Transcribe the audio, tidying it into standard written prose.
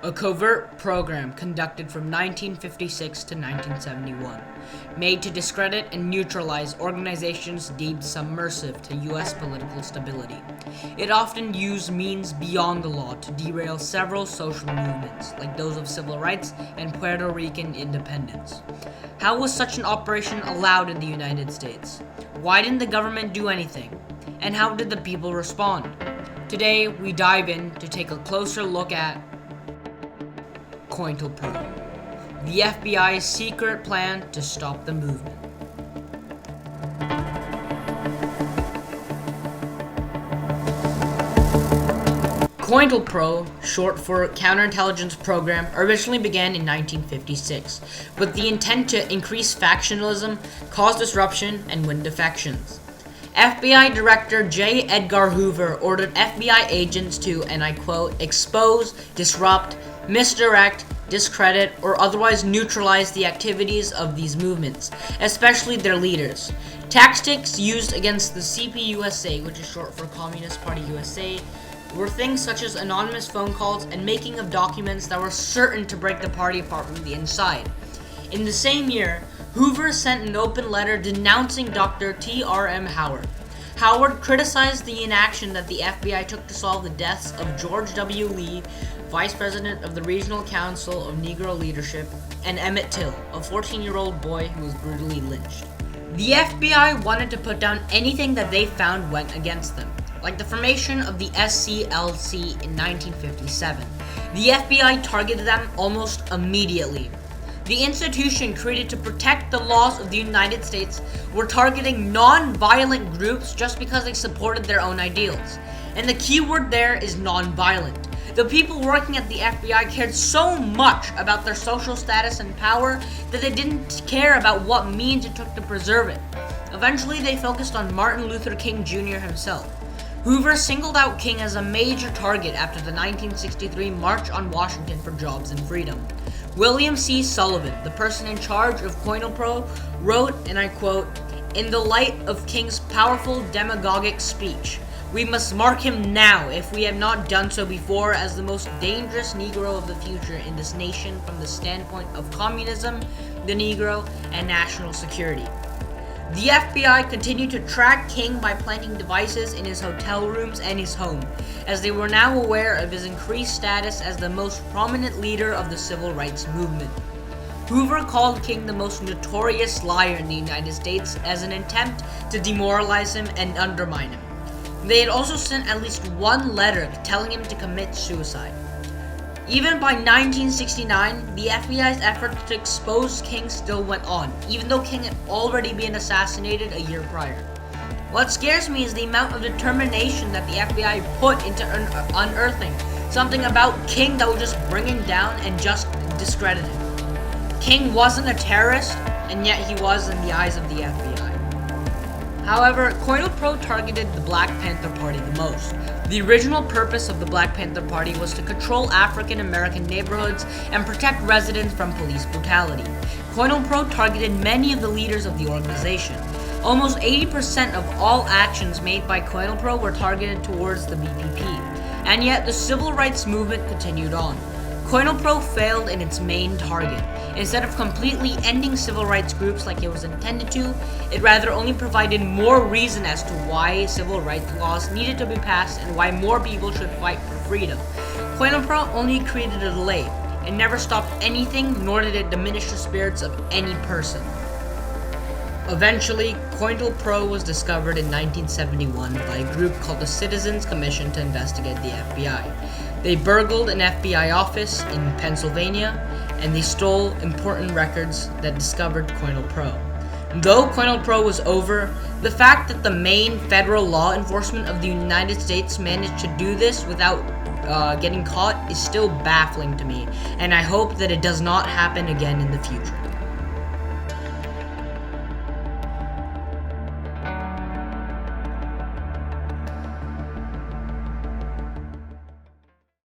a covert program conducted from 1956 to 1971, made to discredit and neutralize organizations deemed subversive to U.S. political stability. It often used means beyond the law to derail several social movements, like those of civil rights and Puerto Rican independence. How was such an operation allowed in the United States? Why didn't the government do anything? And how did the people respond? Today, we dive in to take a closer look at COINTELPRO, the FBI's secret plan to stop the movement. COINTELPRO, short for Counterintelligence Program, originally began in 1956 with the intent to increase factionalism, cause disruption, and win defections. FBI Director J. Edgar Hoover ordered FBI agents to, and I quote, expose, disrupt, misdirect, discredit, or otherwise neutralize the activities of these movements, especially their leaders. Tactics used against the CPUSA, which is short for Communist Party USA, were things such as anonymous phone calls and making of documents that were certain to break the party apart from the inside. In the same year, Hoover sent an open letter denouncing Dr. T.R.M. Howard. Howard criticized the inaction that the FBI took to solve the deaths of George W. Lee, Vice President of the Regional Council of Negro Leadership, and Emmett Till, a 14-year-old boy who was brutally lynched. The FBI wanted to put down anything that they found went against them, like the formation of the SCLC in 1957. The FBI targeted them almost immediately. The institution created to protect the laws of the United States were targeting non-violent groups just because they supported their own ideals. And the key word there is non-violent. The people working at the FBI cared so much about their social status and power that they didn't care about what means it took to preserve it. Eventually, they focused on Martin Luther King Jr. himself. Hoover singled out King as a major target after the 1963 March on Washington for Jobs and Freedom. William C. Sullivan, the person in charge of COINTELPRO, wrote, and I quote, "In the light of King's powerful demagogic speech, we must mark him now, if we have not done so before, as the most dangerous Negro of the future in this nation from the standpoint of communism, the Negro, and national security." The FBI continued to track King by planting devices in his hotel rooms and his home, as they were now aware of his increased status as the most prominent leader of the civil rights movement. Hoover called King the most notorious liar in the United States as an attempt to demoralize him and undermine him. They had also sent at least one letter telling him to commit suicide. Even by 1969, the FBI's effort to expose King still went on, even though King had already been assassinated a year prior. What scares me is the amount of determination that the FBI put into unearthing something about King that would just bring him down and just discredit him. King wasn't a terrorist, and yet he was in the eyes of the FBI. However, COINTELPRO targeted the Black Panther Party the most. The original purpose of the Black Panther Party was to control African American neighborhoods and protect residents from police brutality. COINTELPRO targeted many of the leaders of the organization. Almost 80% of all actions made by COINTELPRO were targeted towards the BPP, and yet the civil rights movement continued on. COINTELPRO failed in its main target. Instead of completely ending civil rights groups like it was intended to, it rather only provided more reason as to why civil rights laws needed to be passed and why more people should fight for freedom. COINTELPRO only created a delay. It never stopped anything, nor did it diminish the spirits of any person. Eventually, COINTELPRO was discovered in 1971 by a group called the Citizens Commission to investigate the FBI. They burgled an FBI office in Pennsylvania, and they stole important records that discovered COINTELPRO. Though COINTELPRO was over, the fact that the main federal law enforcement of the United States managed to do this without getting caught is still baffling to me, and I hope that it does not happen again in the future.